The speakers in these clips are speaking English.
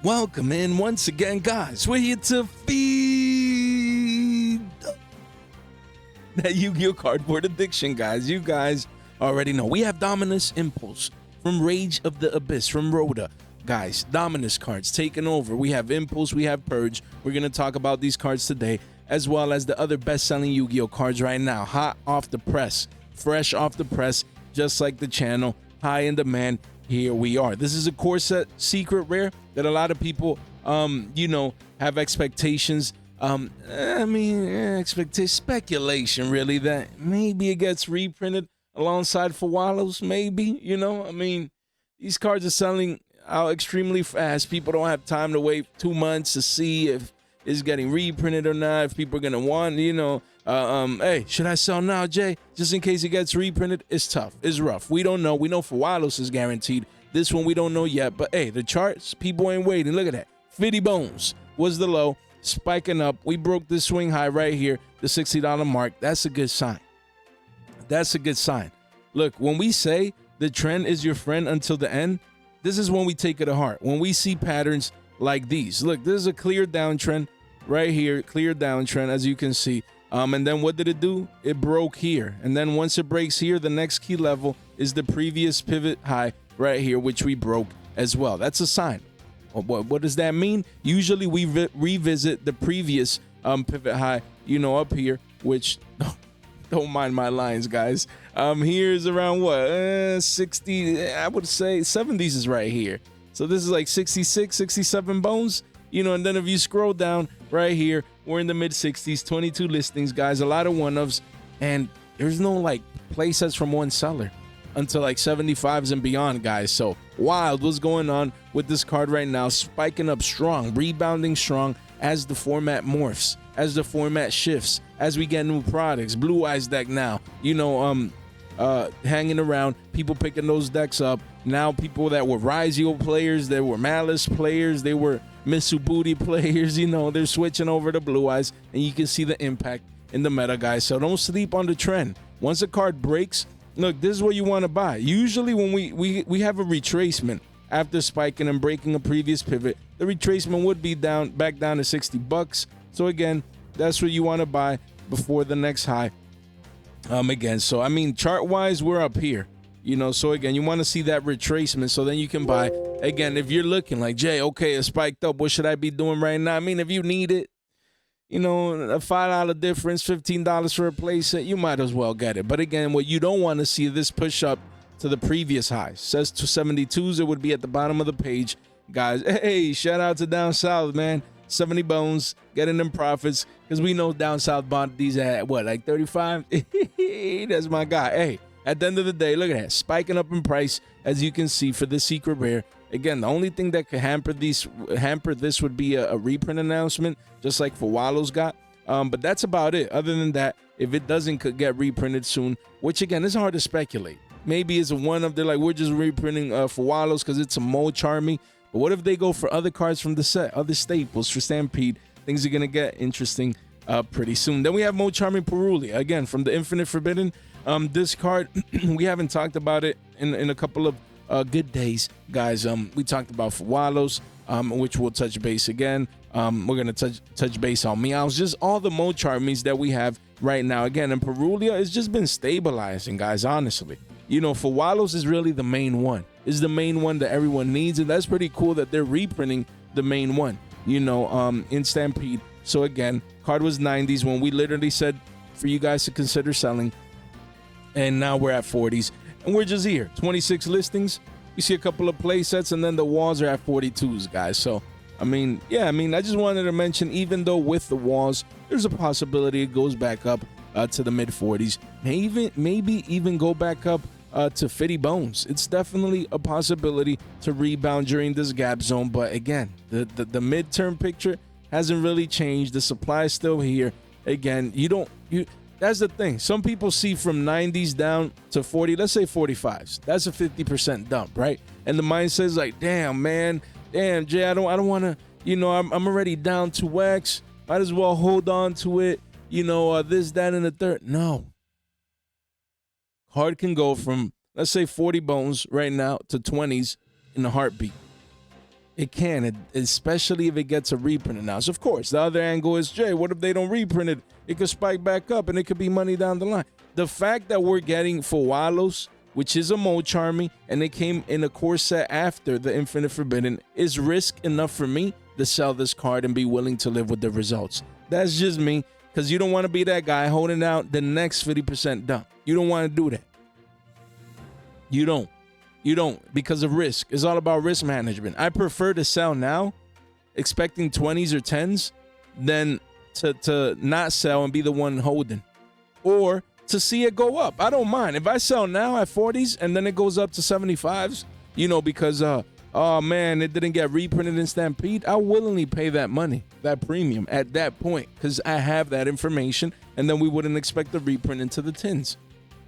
Welcome in once again, guys. We're here to feed that Yu-Gi-Oh cardboard addiction, guys. You guys already know. We have Dominus Impulse from Rage of the Abyss from Rhoda. Guys, Dominus cards taking over. We have Impulse, we have Purge. We're going to talk about these cards today, as well as the other best-selling Yu-Gi-Oh cards right now. Hot off the press, fresh off the press, just like the channel. High in demand. Here we are. This is a core set secret rare that a lot of people, have expectations. Speculation really that maybe it gets reprinted alongside Fawallos. Maybe, these cards are selling out extremely fast. People don't have time to wait 2 months to see if it's getting reprinted or not. If people are gonna want, hey, should I sell now, Jay? Just in case it gets reprinted. It's tough. It's rough. We don't know. We know Fawallos is guaranteed. This one we don't know yet. But hey, the charts, people ain't waiting. Look at that. 50 bones was the low, spiking up. We broke the swing high right here, the $60 mark. That's a good sign. That's a good sign. Look, when we say the trend is your friend until the end, this is when we take it to heart. When we see patterns like these. Look, this is a clear downtrend right here. Clear downtrend, as you can see. And then what did it do? It broke here. And then once it breaks here, the next key level is the previous pivot high right here, which we broke as well. That's a sign. What does that mean? Usually we revisit the previous pivot high, up here, which don't mind my lines, guys. Here's around what? 60, I would say 70s is right here. So this is like 66, 67 bones, and then if you scroll down right here, we're in the mid 60s, 22 listings, guys, a lot of one-ofs, and there's no like play sets from one seller until like 75s and beyond, guys. So wild what's going on with this card right now, spiking up strong, rebounding strong as the format morphs, as the format shifts, as we get new products. Blue Eyes deck now, hanging around, people picking those decks up. Now people that were Yugioh players, they were Maliss players, they were Mitsubuti players, they're switching over to Blue Eyes, and you can see the impact in the meta, guys. So don't sleep on the trend. Once a card breaks, look, this is what you want to buy. Usually when we have a retracement after spiking and breaking a previous pivot, the retracement would be back down to $60. So again, that's what you want to buy before the next high. Again, so chart wise, we're up here, so again, you want to see that retracement so then you can buy. Again, if you're looking like, Jay, okay, it spiked up, what should I be doing right now? If you need it, a $5 difference, $15 for a play set, you might as well get it. But again, what you don't want to see is this push up to the previous high. Says 272s, it would be at the bottom of the page, guys. Hey, shout out to Down South, man. 70 bones, getting them profits, because we know Down South bought these at what, like 35? That's my guy. Hey, at the end of the day, look at that, spiking up in price, as you can see, for the secret rare. Again, the only thing that could hamper this would be a reprint announcement, just like Fawallos got. But that's about it. Other than that, if it doesn't get reprinted soon, which again is hard to speculate. Maybe it's they're like, we're just reprinting Fawallos because it's a Mulcharmy. But what if they go for other cards from the set, other staples for Stampede? Things are gonna get interesting pretty soon. Then we have Mulcharmy Purulia, again from the Infinite Forbidden. This card, we haven't talked about it in a couple of good days, guys. We talked about Fawallos, which we'll touch base again. We're gonna touch base on Meows, just all the Mulcharmies that we have right now. Again, and Purulia has just been stabilizing, guys. Honestly, Fawallos is really the main one. Is the main one that everyone needs, and that's pretty cool that they're reprinting the main one. In Stampede. So again, card was 90s when we literally said for you guys to consider selling, and now we're at 40s. And we're just here, 26 listings. You see a couple of play sets, and then the walls are at 42s, guys. So, I just wanted to mention, even though with the walls, there's a possibility it goes back up to the mid 40s. Maybe even go back up to 50 bones. It's definitely a possibility to rebound during this gap zone. But again, the midterm picture hasn't really changed. The supply is still here. Again, that's the thing. Some people see from 90s down to 40, let's say 45s. That's a 50% dump, right? And the mindset is like, damn, man, Jay, I don't want to, I'm already down to X. Might as well hold on to it, this, that, and the third. No. Card can go from, let's say 40 bones right now to 20s in a heartbeat. It can, especially if it gets a reprint announced. Of course, the other angle is, Jay, what if they don't reprint it? It could spike back up and it could be money down the line. The fact that we're getting Fowalos, which is a Mulcharmy, and it came in a core set after the Infinite Forbidden, is risk enough for me to sell this card and be willing to live with the results. That's just me, because you don't want to be that guy holding out the next 50% dump. You don't want to do that. You don't. You don't, because of risk. It's all about risk management. I prefer to sell now, expecting 20s or 10s, than to not sell and be the one holding. Or to see it go up. I don't mind. If I sell now at 40s and then it goes up to 75s, you know, because, oh man, it didn't get reprinted in Stampede, I'll willingly pay that money, that premium at that point, because I have that information, and then we wouldn't expect the reprint into the tins.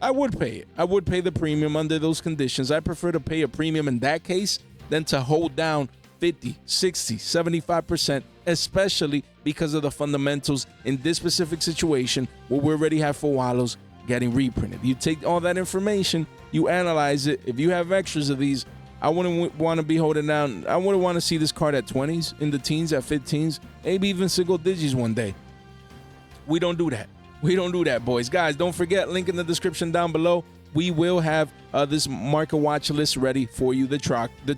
I would pay it. I would pay the premium under those conditions. I prefer to pay a premium in that case than to hold down 50, 60, 75%, especially because of the fundamentals in this specific situation where we already have Fowalos getting reprinted. You take all that information, you analyze it. If you have extras of these, I wouldn't want to be holding down. I wouldn't want to see this card at 20s, in the teens, at 15s, maybe even single digits one day. We don't do that. We don't do that, boys. Guys, don't forget, link in the description down below. We will have this market watch list ready for you, the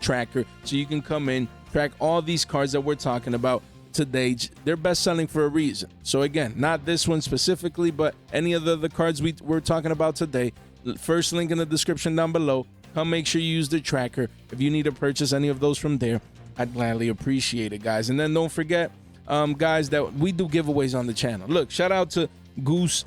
tracker, so you can come in, track all these cards that we're talking about today. They're best selling for a reason. So again, not this one specifically, but any of the cards we're talking about today. First link in the description down below. Come make sure you use the tracker. If you need to purchase any of those from there, I'd gladly appreciate it, guys. And then don't forget, guys, that we do giveaways on the channel. Look, shout out to Goose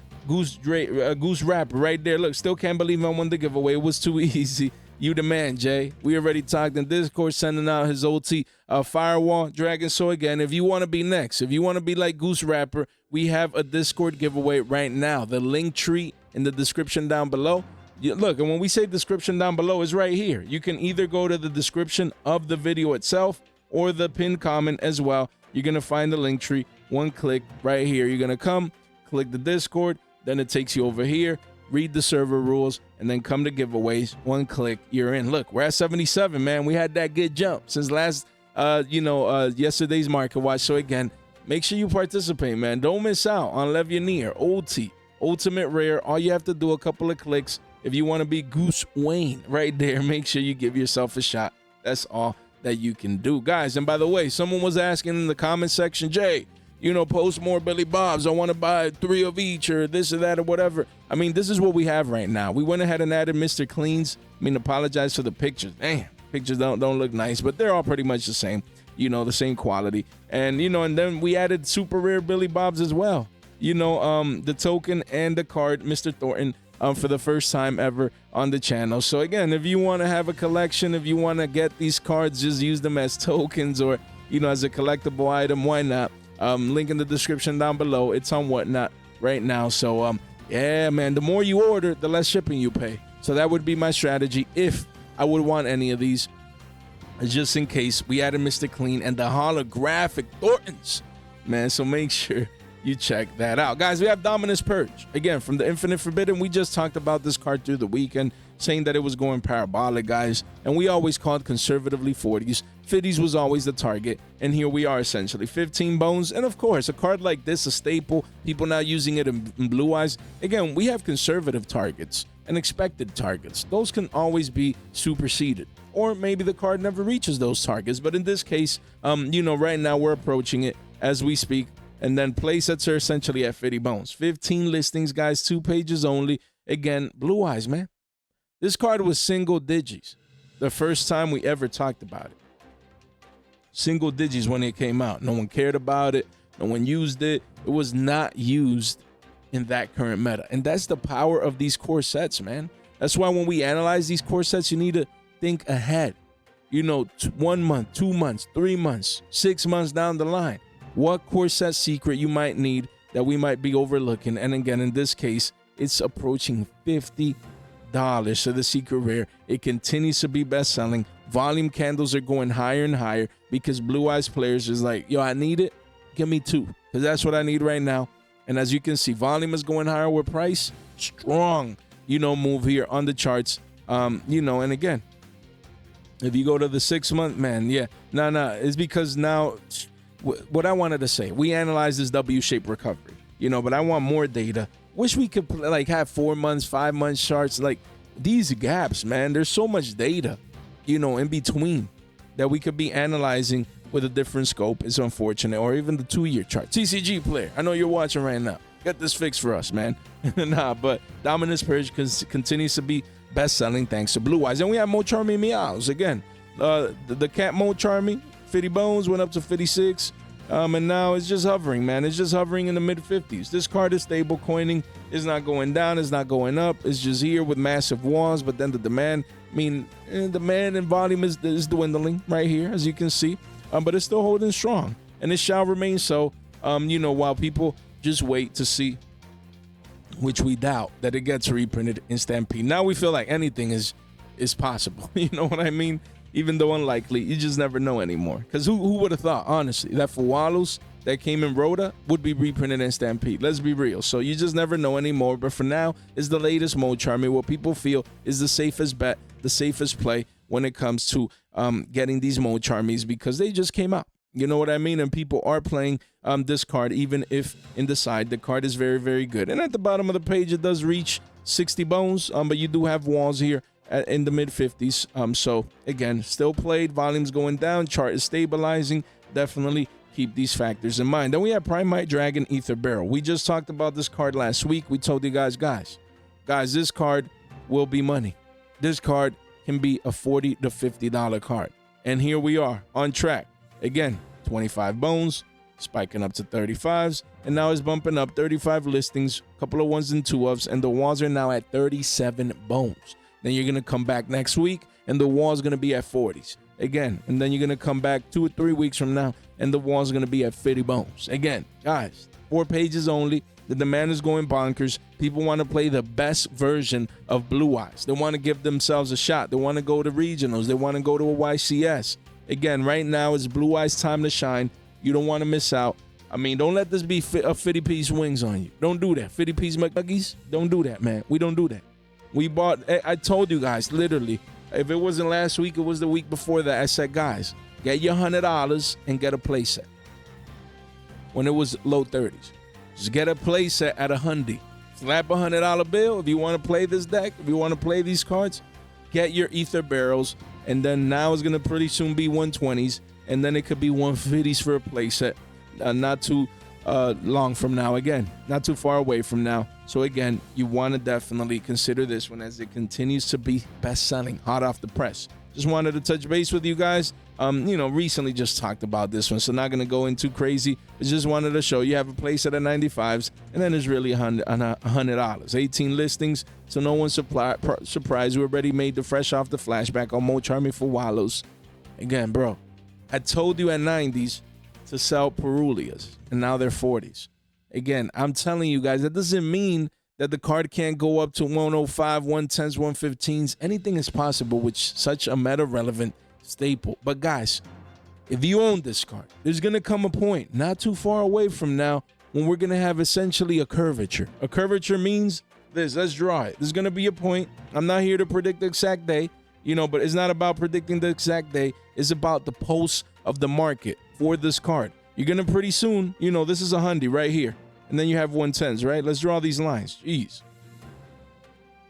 Rapper right there. Look, still can't believe I won the giveaway. It was too easy. You the man, Jay. We already talked in Discord, sending out his OT Firewall Dragon. So again, if you want to be next, if you want to be like Goose Rapper, we have a Discord giveaway right now. The link tree in the description down below. Look, and when we say description down below, it's right here. You can either go to the description of the video itself or the pinned comment as well. You're going to find the link tree. One click right here. You're going to come, click the Discord, then it takes you over here, read the server rules, and then come to giveaways. One click, you're in. Look, we're at 77, man. We had that good jump since last, yesterday's Market Watch. So again, make sure you participate, man. Don't miss out on Levianeer, OT, Ultimate Rare. All you have to do, a couple of clicks. If you want to be Goose Wayne right there, make sure you give yourself a shot. That's all that you can do, guys. And by the way, someone was asking in the comment section, Jay, you know, post more Billy Bobs. I want to buy 3 of each or this or that or whatever. I mean, this is what we have right now. We went ahead and added Mr. Cleans. I mean, apologize for the pictures. Damn, pictures don't look nice, but they're all pretty much the same, you know, the same quality. And, you know, and then we added super rare Billy Bobs as well. You know, the token and the card, Mr. Thornton, for the first time ever on the channel. So again, if you want to have a collection, if you want to get these cards, just use them as tokens or, you know, as a collectible item, why not? Link in the description down below. It's on Whatnot right now. So yeah, man, the more you order, the less shipping you pay. So that would be my strategy if I would want any of these, just in case. We added Mr. Clean and the holographic Thorntons, man. So make sure you check that out, guys. We have Dominus Purge again from the Infinite Forbidden. We just talked about this card through the weekend, saying that it was going parabolic, guys, and we always called conservatively 40s. 50s was always the target, and here we are, essentially 15 bones. And of course, a card like this, a staple, people now using it in Blue Eyes. Again, we have conservative targets and expected targets. Those can always be superseded, or maybe the card never reaches those targets. But in this case, you know, right now we're approaching it as we speak. And then play sets are essentially at 50 bones. 15 listings, guys, 2 pages only. Again, Blue Eyes, man. This card was single digits the first time we ever talked about it. Single digits when it came out. No one cared about it. No one used it. It was not used in that current meta. And that's the power of these core sets, man. That's why when we analyze these core sets, you need to think ahead. You know, 1 month, 2 months, 3 months, 6 months down the line. What core set secret you might need that we might be overlooking. And again, in this case, it's approaching $50. So the secret rare, it continues to be best selling. Volume candles are going higher and higher because Blue Eyes players is like, yo, I need it. Give me 2, because that's what I need right now. And as you can see, volume is going higher with price. Strong, you know, move here on the charts. You know, and again, if you go to the 6 month, man, yeah, No. It's because now, what I wanted to say, we analyzed this W-shaped recovery, but I want more data. Wish we could like have 4 months, 5 months charts. Like these gaps, man, there's so much data, in between that we could be analyzing with a different scope. It's unfortunate. Or even the 2-year chart. TCG player, I know you're watching right now. Get this fixed for us, man. But Dominus Purge continues to be best-selling thanks to Blue Eyes. And we have Mulcharmy Meows. Again, the cat Mulcharmy, 50 bones, went up to 56. And now it's just hovering, man. It's just hovering in the mid-50s. This card is stable coining. It's not going down. It's not going up. It's just here with massive walls. But then the demand, demand and volume is dwindling right here, as you can see. But it's still holding strong. And it shall remain so, while people just wait to see, which we doubt, that it gets reprinted in Stampede. Now we feel like anything is possible. You know what I mean? Even though unlikely, you just never know anymore. Because who would have thought, honestly, that Fuwalos that came in Rhoda would be reprinted in Stampede? Let's be real. So you just never know anymore. But for now, it's the latest Mulcharmy, what people feel is the safest bet, the safest play when it comes to getting these Mulcharmies, because they just came out. You know what I mean? And people are playing this card, even if in the side, the card is very, very good. And at the bottom of the page, it does reach 60 bones, but you do have walls here in the mid-50s. So, again, still played. Volume's going down. Chart is stabilizing. Definitely keep these factors in mind. Then we have Primite Dragon Ether Beryl. We just talked about this card last week. We told you guys, this card will be money. This card can be a $40 to $50 card. And here we are on track. Again, 25 bones, spiking up to 35s, and now it's bumping up 35 listings, a couple of 1s and 2s, and the walls are now at 37 bones. Then you're going to come back next week, and the wall's going to be at 40s. Again, and then you're going to come back 2 or 3 weeks from now, and the wall's going to be at 50 bones. Again, guys, 4 pages only. The demand is going bonkers. People want to play the best version of Blue Eyes. They want to give themselves a shot. They want to go to regionals. They want to go to a YCS. Again, right now it's Blue Eyes' time to shine. You don't want to miss out. Don't let this be a 50-piece wings on you. Don't do that. 50-piece McNuggies, don't do that, man. We don't do that. We bought, I told you guys, literally, if it wasn't last week, it was the week before that. I said, guys, get your $100 and get a playset. When it was low 30s. Just get a playset at $100. Slap a $100 bill if you want to play this deck, if you want to play these cards. Get your Ether Barrels. And then now it's going to pretty soon be 120s. And then it could be 150s for a playset. Not too long from now. Again, not too far away from now. So again, you want to definitely consider this one as it continues to be best-selling, hot off the press. Just wanted to touch base with you guys. Recently just talked about this one, so not going to go into crazy. But just wanted to show you have a playset at 95s, and then it's really $100. 18 listings, so no one's surprised. We already made the fresh off the flashback on Mulcharmy for Wallows. Again, bro, I told you at 90s to sell Purulias, and now they're 40s. Again, I'm telling you guys, that doesn't mean that the card can't go up to 105, 110s, 115s. Anything is possible with such a meta-relevant staple. But guys, if you own this card, there's going to come a point not too far away from now when we're going to have essentially a curvature. A curvature means this. Let's draw it. There's going to be a point. I'm not here to predict the exact day, but it's not about predicting the exact day. It's about the pulse of the market for this card. You're going to pretty soon, this is a 100 right here. And then you have 110s, right? Let's draw these lines. Jeez.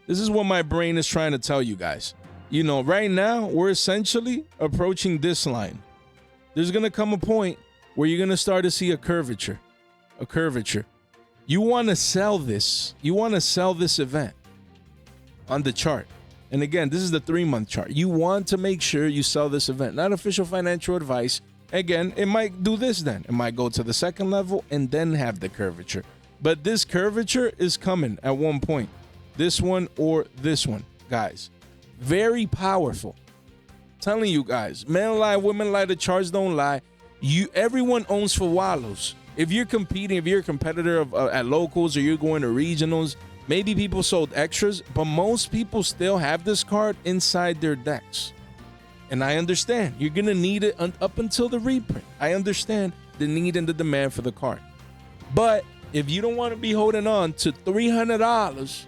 This is what my brain is trying to tell you guys. Right now, we're essentially approaching this line. There's going to come a point where you're going to start to see a curvature. A curvature. You want to sell this. You want to sell this event on the chart. And again, this is the 3-month chart. You want to make sure you sell this event. Not official financial advice. Again, it might do this then. It might go to the second level and then have the curvature. But this curvature is coming at one point. This one or this one, guys. Very powerful. Telling you guys, men lie, women lie, the charts don't lie. Everyone owns for Wallows. If you're competing, if you're a competitor at locals or you're going to regionals, maybe people sold extras, but most people still have this card inside their decks. And I understand you're going to need it up until the reprint. I understand the need and the demand for the card. But if you don't want to be holding on to $300,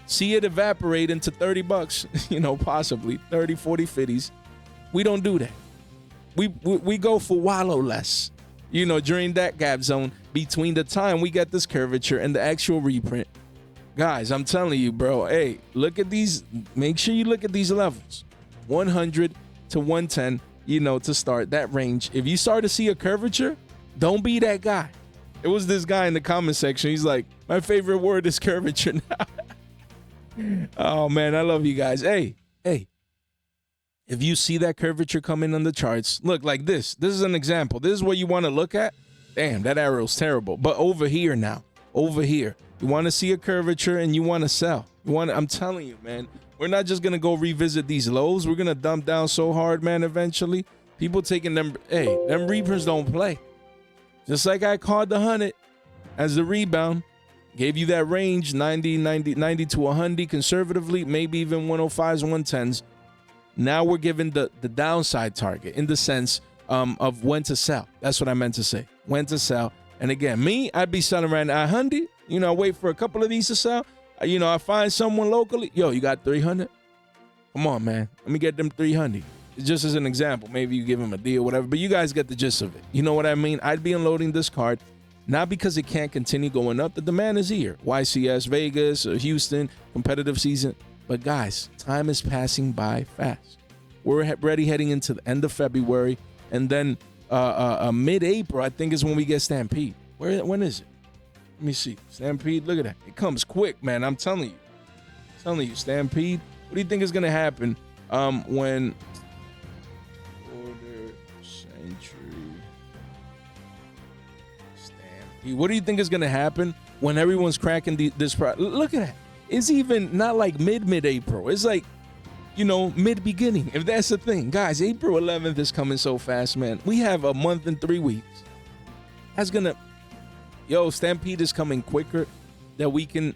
see it evaporate into $30, possibly 30, 40, 50s. We don't do that. we go for wallow less, you know, during that gap zone between the time we get this curvature and the actual reprint. Guys, I'm telling you, bro, hey, look at these. Make sure you look at these levels. 100 to 110, you know, to start that range. If you start to see a curvature, don't be that guy. It was this guy in the comment section. He's like, my favorite word is curvature now. Oh, man, I love you guys. Hey, if you see that curvature coming on the charts, look like this. This is an example. This is what you want to look at. Damn, that arrow's terrible. But over here now, over here, you want to see a curvature and you want to sell. I'm telling you, man, we're not just going to go revisit these lows. We're going to dump down so hard, man, eventually. People taking them. Hey, them reprints don't play. Just like I called the 100 as the rebound. Gave you that range, 90 to 100 conservatively, maybe even 105s, 110s. Now we're given the downside target in the sense of when to sell. That's what I meant to say. When to sell. And again, me, I'd be selling around 100. You know, wait for a couple of these to sell. You know, I find someone locally. Yo, you got 300? Come on, man. Let me get them 300. Just as an example. Maybe you give them a deal, whatever. But you guys get the gist of it. You know what I mean? I'd be unloading this card. Not because it can't continue going up. The demand is here. YCS, Vegas, Houston, competitive season. But guys, time is passing by fast. We're already heading into the end of February. And then mid-April, I think, is when we get Stampede. When is it? Let me see. Stampede, look at that. It comes quick, man. I'm telling you. Stampede. What do you think is going to happen when Quarter Century Stampede? What do you think is going to happen when everyone's cracking this Look at that. It's even not like mid-April. It's like, you know, mid-beginning, if that's the thing. Guys, April 11th is coming so fast, man. We have a month and 3 weeks. That's going to... Yo, Stampede is coming quicker than we can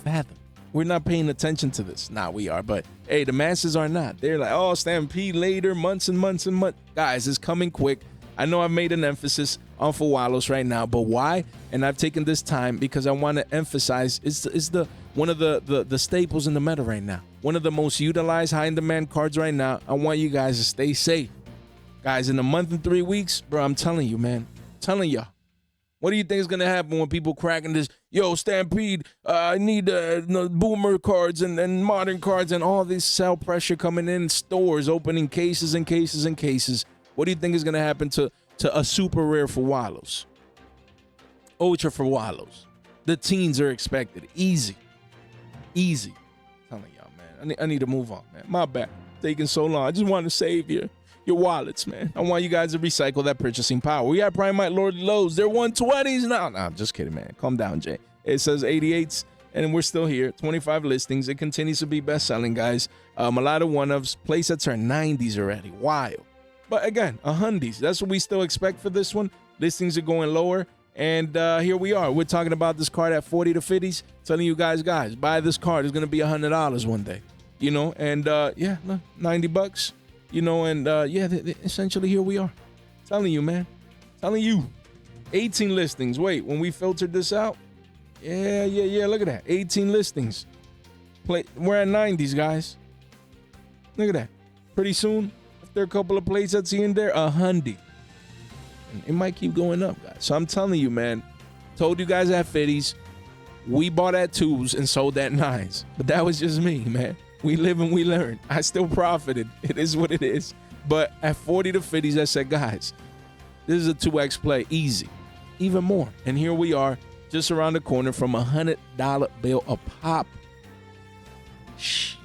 fathom. We're not paying attention to this. Nah, we are. But, hey, the masses are not. They're like, oh, Stampede later, months and months and months. Guys, it's coming quick. I know I've made an emphasis on Fuwalos right now, but why? And I've taken this time because I want to emphasize it's one of the staples in the meta right now. One of the most utilized high-in-demand cards right now. I want you guys to stay safe. Guys, in a month and 3 weeks, bro, I'm telling you, man. I'm telling y'all. What do you think is going to happen when people cracking this? Yo, Stampede, I need boomer cards and modern cards and all this sell pressure coming in, stores opening cases and cases and cases. What do you think is going to happen to a super rare for Wallows? Ultra for Wallows. The teens are expected. Easy. I'm telling y'all, man. I need to move on, man. My bad. Taking so long. I just want to save your wallets, man. I want you guys to recycle that purchasing power. We got Primite Lordly Lodes. They're 120s now. No, I'm just kidding, man. Calm down, Jay. It says 88s, and we're still here. 25 listings. It continues to be best-selling, guys. A lot of one-ofs. Play sets are 90s already. Wild. But again, 100s. That's what we still expect for this one. Listings are going lower. And here we are. We're talking about this card at 40 to 50s. Telling you guys, buy this card. It's going to be $100 one day. You know, and yeah, look, $90. You know, and yeah, essentially here we are. Telling you, man. Telling you. 18 listings. Wait, when we filtered this out? Yeah. Look at that. 18 listings. We're at 90s, guys. Look at that. Pretty soon, after a couple of plays that's in there, 100. And it might keep going up, guys. So I'm telling you, man. Told you guys at 50s. We bought at 2s and sold at 9s. But that was just me, man. We live and we learn. I still profited. It is what it is. But at 40 to 50s, I said, guys, this is a 2x play. Easy. Even more. And here we are, just around the corner from $100 bill a pop. Shh.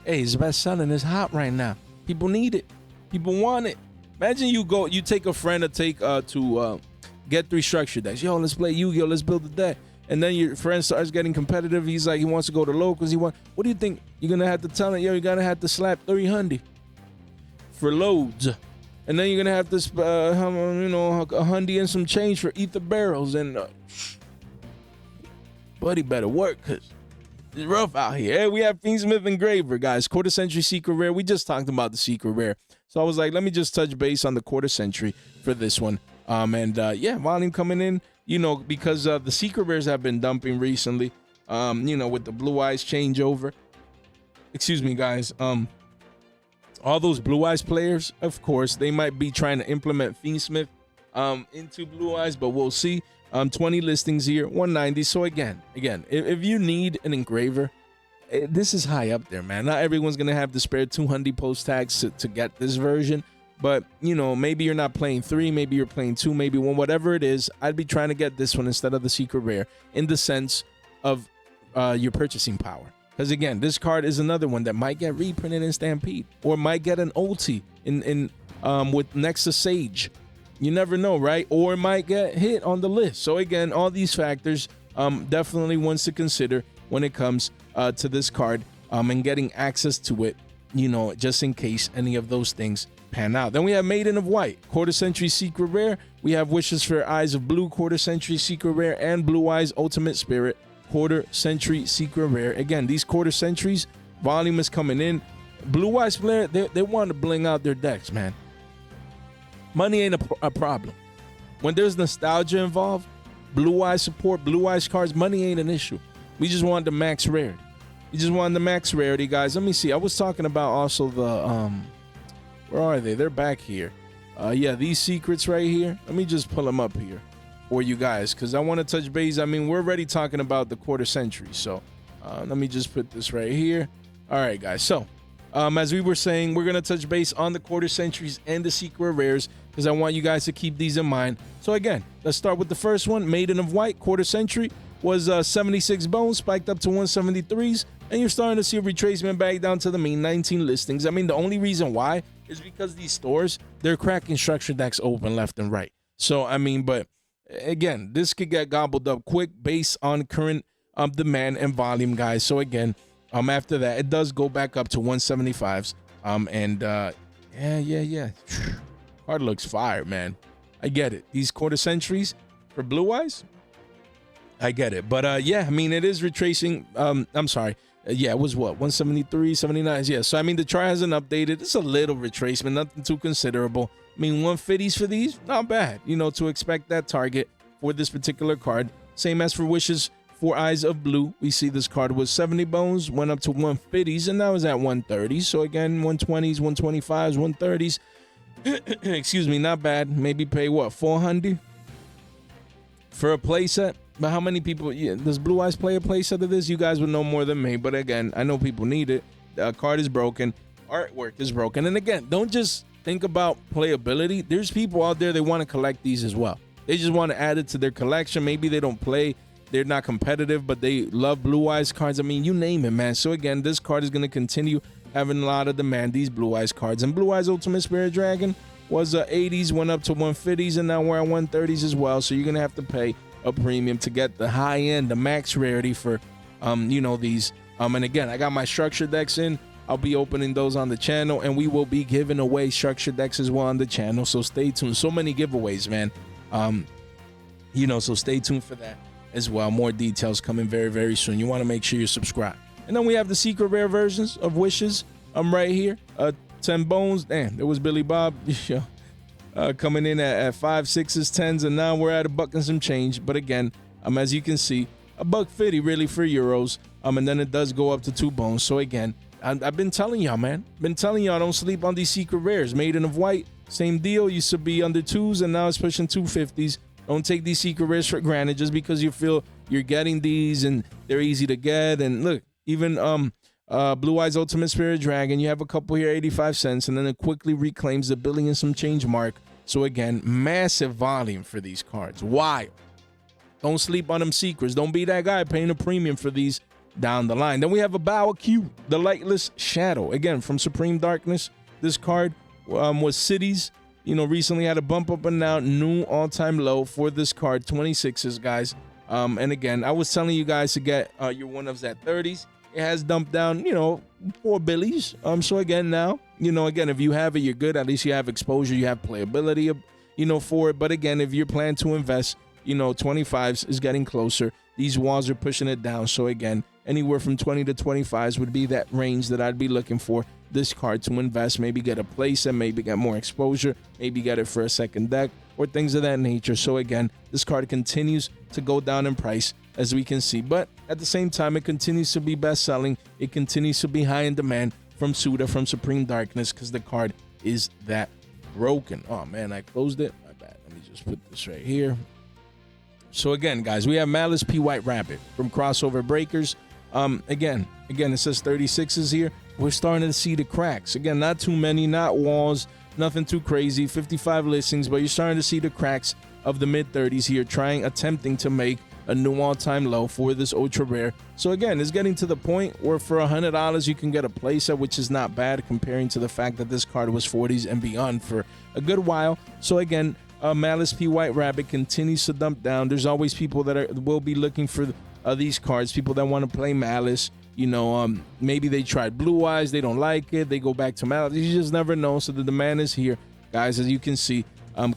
Hey, it's best selling. It's hot right now. People need it. People want it. Imagine you take a friend to get 3 structure decks. Yo, let's play Yu-Gi-Oh! Let's build a deck. And then your friend starts getting competitive. He's like, he wants to go to locals. What do you think? You're going to have to tell him, yo, you're going to have to slap 300 for loads. And then you're going to have to, 100 and some change for ether barrels. And buddy better work because it's rough out here. Hey, we have Fiendsmith Engraver, guys. Quarter century secret rare. We just talked about the secret rare. So I was like, let me just touch base on the quarter century for this one. Yeah, volume coming in. You know, because the secret rares have been dumping recently, with the blue eyes changeover. Excuse me, guys. all those Blue Eyes players, of course, they might be trying to implement Fiendsmith into Blue Eyes, but we'll see. 20 listings here, 190. So again, if you need an engraver, this is high up there, man. Not everyone's gonna have the spare 200 post tags to get this version, but you know, maybe you're not playing 3, maybe you're playing 2, maybe 1, whatever it is. I'd be trying to get this one instead of the secret rare, in the sense of your purchasing power. Because again, this card is another one that might get reprinted in Stampede, or might get an ulti in with Nexus Sage. You never know, right? Or it might get hit on the list. So again, all these factors, definitely ones to consider when it comes to this card, and getting access to it, you know, just in case any of those things pan out. Then we have Maiden of White, quarter century secret rare. We have Wishes for Eyes of Blue, quarter century secret rare, and Blue Eyes Ultimate Spirit, quarter century secret rare. Again, these quarter centuries, volume is coming in. Blue Eyes player, they want to bling out their decks, man. Money ain't a problem. When there's nostalgia involved, Blue Eyes support, Blue Eyes cards, money ain't an issue. We just want the max rarity. We just want the max rarity, guys. Let me see. I was talking about also the where are they? They're back here. Yeah, these secrets right here. Let me just pull them up here for you guys, because I want to touch base. I mean, we're already talking about the quarter century, so let me just put this right here. All right, guys. So as we were saying, we're gonna touch base on the quarter centuries and the secret rares, because I want you guys to keep these in mind. So again, let's start with the first one. Maiden of White, quarter century, was 76 bones, spiked up to 173s, and you're starting to see a retracement back down to the main 19 listings. I mean, the only reason why is because these stores, they're cracking structure decks open left and right. So I mean, but again, this could get gobbled up quick based on current demand and volume, guys. So again, after that, it does go back up to 175s. Yeah. Card looks fire, man. I get it. These quarter centuries for Blue Eyes, I get it. But yeah, I mean, it is retracing. I'm sorry. Yeah, it was what, 173, 79. Yeah, so I mean, the chart hasn't updated. It's a little retracement, nothing too considerable. I mean, 150s for these, not bad, you know, to expect that target for this particular card. Same as for Wishes for Eyes of Blue. We see this card was 70 bones, went up to 150s, and now is at 130s. So again, 120s, 125s, 130s. Excuse me, not bad. Maybe pay what, 400 for a playset? But how many people, does Blue Eyes play a playset of this? You guys would know more than me, but again, I know people need it. The card is broken, artwork is broken, and again, don't just think about playability. There's people out there, they want to collect these as well. They just want to add it to their collection. Maybe they don't play, they're not competitive, but they love Blue Eyes cards. I mean, you name it, man. So again, this card is going to continue having a lot of demand, these Blue Eyes cards. And Blue Eyes Ultimate Spirit Dragon was 80s, went up to 150s, and now we're at 130s as well. So you're going to have to pay a premium to get the high end, the max rarity for you know, these. And again, I got my structure decks in. I'll be opening those on the channel, and we will be giving away structure decks as well on the channel. So stay tuned. So many giveaways, man. You know, so stay tuned for that as well. More details coming very, very soon. You want to make sure you're subscribed. And then we have the secret rare versions of Wishes. I'm right here. 10 bones. Damn, there was Billy Bob. Coming in at 5, 6s, 10s, and now we're at $1 and some change. But again, as you can see, $1.50 really for euros. And then it does go up to 2 bones. So again, I've been telling y'all, man. Been telling y'all, don't sleep on these secret rares. Maiden of White, same deal. Used to be under 2s, and now it's pushing 250s. Don't take these secret rares for granted just because you feel you're getting these and they're easy to get. And look, even Blue Eyes Ultimate Spirit Dragon, you have a couple here, 85 cents, and then it quickly reclaims the $1 billion some change mark. So again, massive volume for these cards. Wild. Don't sleep on them secrets. Don't be that guy paying a premium for these down the line. Then we have a Bow Q, the Lightless Shadow. Again, from Supreme Darkness. This card was Cities. You know, recently had a bump up and now new all-time low for this card, 26s, guys. And again, I was telling you guys to get your one-ofs at 30s. It has dumped down, you know, 4 billies. So again, now, you know, again, if you have it, you're good. At least you have exposure, you have playability, you know, for it. But again, if you're planning to invest, you know, 25s is getting closer. These walls are pushing it down. So again, anywhere from 20 to 25s would be that range that I'd be looking for this card to invest. Maybe get a playset, maybe get more exposure, maybe get it for a second deck or things of that nature. So again, this card continues to go down in price, as we can see, but at the same time, it continues to be best selling. It continues to be high in demand from Suda, from Supreme Darkness, because the card is that broken. Oh man, I closed it. My bad. Let me just put this right here. So again, guys, we have Maliss P. White Rabbit from Crossover Breakers. Again, it says 36s here. We're starting to see the cracks. Again, not too many, not walls, nothing too crazy. 55 listings, but you're starting to see the cracks of the mid-30s here, attempting to make a new all-time low for this ultra rare. So again, it's getting to the point where for $100 you can get a playset, which is not bad comparing to the fact that this card was 40s and beyond for a good while. So again, Maliss P. White Rabbit continues to dump down. There's always people that will be looking for these cards, people that want to play Maliss. You know, maybe they tried Blue Eyes, they don't like it, they go back to Maliss. You just never know. So the demand is here, guys, as you can see.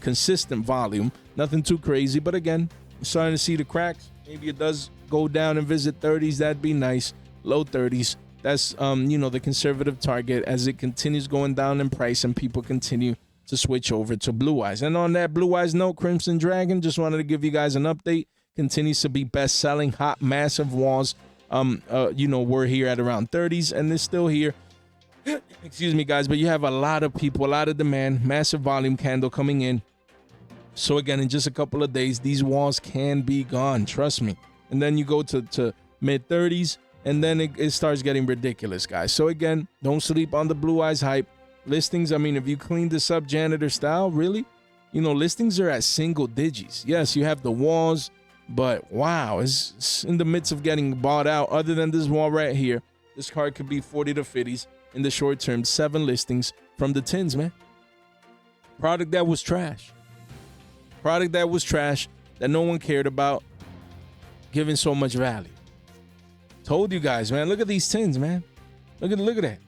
Consistent volume, nothing too crazy, but again, starting to see the cracks. Maybe it does go down and visit 30s. That'd be nice. Low 30s. That's you know, the conservative target as it continues going down in price and people continue to switch over to Blue Eyes. And on that Blue Eyes note, Crimson Dragon, just wanted to give you guys an update. Continues to be best-selling, hot, massive walls. You know, we're here at around 30s and it's still here. Excuse me, guys, but you have a lot of people, a lot of demand, massive volume candle coming in. So again, in just a couple of days, these walls can be gone, trust me. And then you go to mid 30s and then it starts getting ridiculous, guys. So again, don't sleep on the Blue Eyes hype. Listings, I mean, if you clean this up janitor style, really, you know, listings are at single digits. Yes, you have the walls, but wow, it's in the midst of getting bought out. Other than this wall right here, this card could be 40 to 50s in the short term. 7 listings from the tins, man. Product that was trash. Product that was trash, that no one cared about, giving so much value. Told you guys, man. Look at these tins, man. Look at that.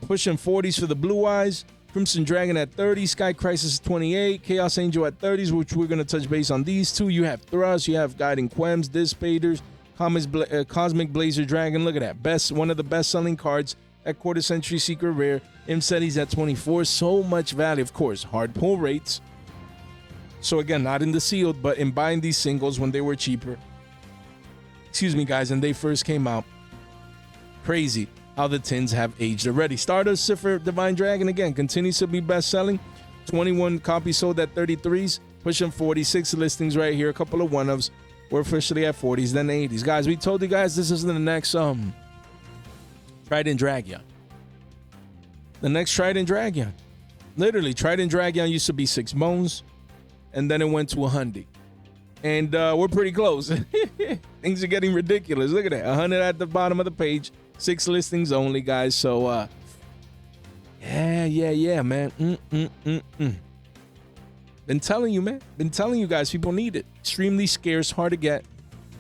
Pushing 40s for the Blue Eyes. Crimson Dragon at 30, Sky Crisis 28, Chaos Angel at 30s, which we're going to touch base on these two. You have Thrust, you have Guiding Quems, Dissipators, Cosmic Blazer Dragon. Look at that. One of the best-selling cards at quarter century secret rare. Imseti's at 24. So much value, of course. Hard pull rates. So again, not in the sealed, but in buying these singles when they were cheaper. Excuse me, guys, and they first came out. Crazy how the tins have aged already. Stardust Sifr Divine Dragon, again, continues to be best-selling. 21 copies sold at 33s, pushing 46 listings right here. A couple of one-ofs. We're officially at 40s, then 80s. Guys, we told you guys this is the next Trident Dragon. The next Trident Dragon. Literally, Trident Dragon used to be 6 bones, and then it went to 100. And we're pretty close. Things are getting ridiculous. Look at that. 100 at the bottom of the page. 6 listings only, guys. So, yeah, man. Been telling you, man. Been telling you guys, people need it. Extremely scarce, hard to get.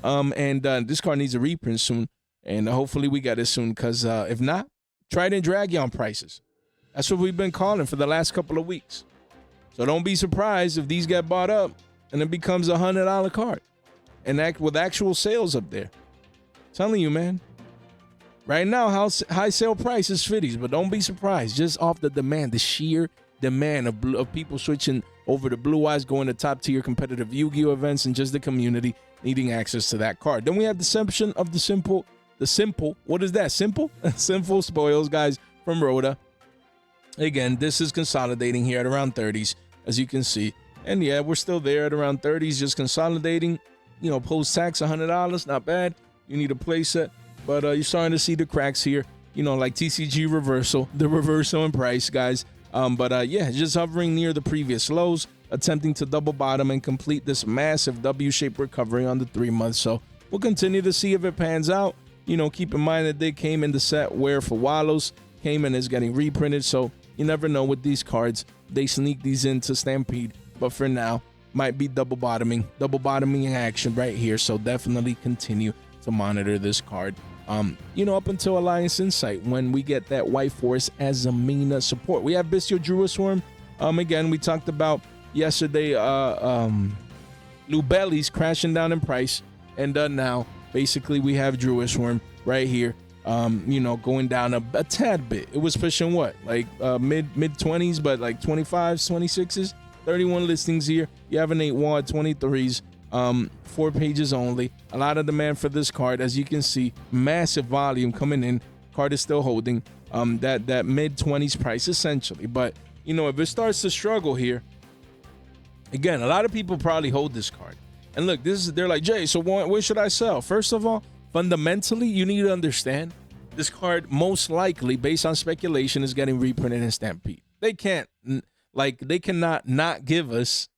And this card needs a reprint soon. And hopefully we get it soon. Because if not, Trident Dragon prices. That's what we've been calling for the last couple of weeks. So don't be surprised if these get bought up and it becomes a $100 card. And with actual sales up there. Telling you, man. Right now, high sale price is 50s, but don't be surprised. Just off the demand, the sheer demand of people switching over to Blue Eyes, going to top tier competitive Yu-Gi-Oh events, and just the community needing access to that card. Then we have Deception of the Simple. What is that? Simple? Simple Spoils, guys, from Rhoda. Again, this is consolidating here at around 30s, as you can see. And yeah, we're still there at around 30s, just consolidating. You know, post-tax, $100, not bad. You need a playset. But you're starting to see the cracks here, you know, like TCG reversal, the reversal in price, guys. Yeah, just hovering near the previous lows, attempting to double bottom and complete this massive W-shaped recovery on the 3 months. So we'll continue to see if it pans out. You know, keep in mind that they came in the set where for Wallows came and is getting reprinted. So you never know with these cards. They sneak these into Stampede. But for now, might be double bottoming in action right here. So definitely continue to monitor this card. You know, up until Alliance Insight, when we get that White Force as a Mina support. We have Bystial Druid Swarm. Again, we talked about yesterday, Lubelli's crashing down in price. And now, basically, we have Druid Swarm right here, you know, going down a tad bit. It was pushing what? Like mid-20s, but like 25s, 26s. 31 listings here. You have an 8 wall at 23s. 4 pages only. A lot of demand for this card. As you can see, massive volume coming in. Card is still holding. that mid-20s price essentially. But you know, if it starts to struggle here, again, a lot of people probably hold this card. And look, they're like, Jay, so where should I sell? First of all, fundamentally, you need to understand this card most likely, based on speculation, is getting reprinted in Stampede. They cannot not give us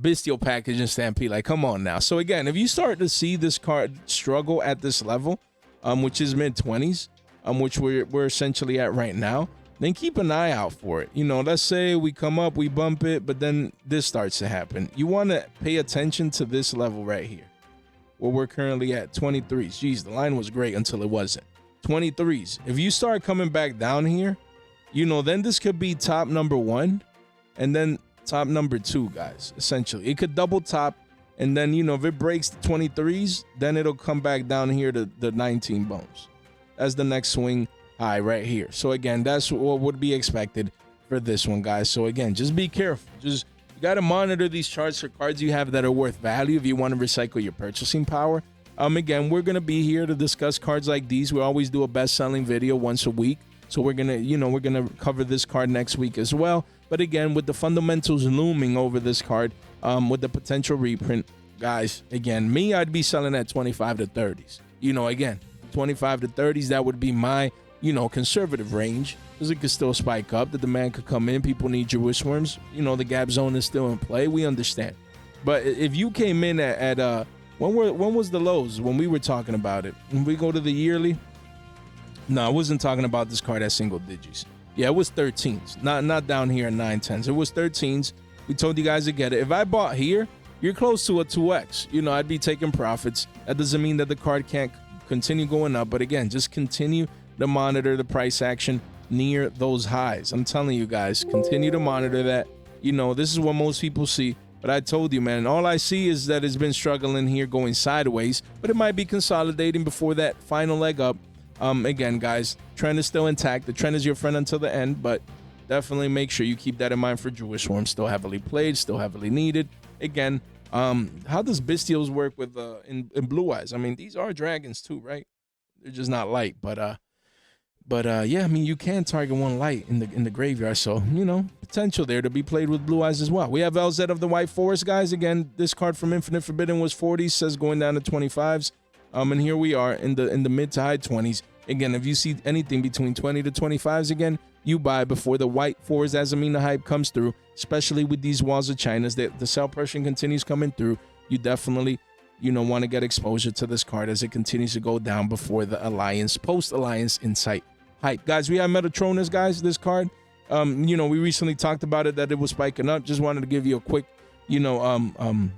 Bystial package and Stampede. Like, come on now. So again, if you start to see this card struggle at this level, which is mid-20s, which we're essentially at right now, then keep an eye out for it. You know, let's say we come up, we bump it, but then this starts to happen. You want to pay attention to this level right here, where we're currently at 23s. Geez, the line was great until it wasn't. 23s. If you start coming back down here, you know, then this could be top number 1 and then top number 2, guys. Essentially, it could double top, and then, you know, if it breaks the 23s, then it'll come back down here to the 19 bones. That's the next swing high right here. So again, that's what would be expected for this one, guys. So again, just be careful. You got to monitor these charts for cards you have that are worth value if you want to recycle your purchasing power. Again, we're going to be here to discuss cards like these. We always do a best-selling video once a week. So we're going to, you know, we're going to cover this card next week as well. But again, with the fundamentals looming over this card, with the potential reprint, guys, again, I'd be selling at 25 to 30s. You know, again, 25 to 30s, that would be my, you know, conservative range, because it could still spike up. The demand could come in. People need Jewish worms. You know, the gap zone is still in play. We understand. But if you came in at when was the lows when we were talking about it? When we go to the yearly, no, I wasn't talking about this card at single digits. Yeah, it was 13s, not down here at 9, 10s. It was 13s. We told you guys to get it. If I bought here, you're close to a 2x. You know, I'd be taking profits. That doesn't mean that the card can't continue going up, but again, just continue to monitor the price action near those highs. I'm telling you guys, continue to monitor that. You know, this is what most people see. But I told you, man, all I see is that it's been struggling here going sideways, but it might be consolidating before that final leg up. Again, guys, trend is still intact. The trend is your friend until the end, but definitely make sure you keep that in mind for Jewish Worm. Still heavily played, still heavily needed. Again, how does Bystials work with in Blue Eyes? I mean, these are dragons too, right? They're just not light, but yeah, I mean, you can target one light in the graveyard, so you know, potential there to be played with Blue Eyes as well. We have LZ of the White Forest, guys. Again, this card from Infinite Forbidden was 40s, says going down to 25s. And here we are in the mid to high 20s. Again, if you see anything between 20 to 25s, again, you buy before the White Forest Azamina hype comes through, especially with these walls of China's. The sell pressure continues coming through. You definitely, you know, want to get exposure to this card as it continues to go down before the Alliance, post-Alliance Insight hype. Guys, we have Metatronus, guys, this card. You know, we recently talked about it, that it was spiking up. Just wanted to give you a quick, you know,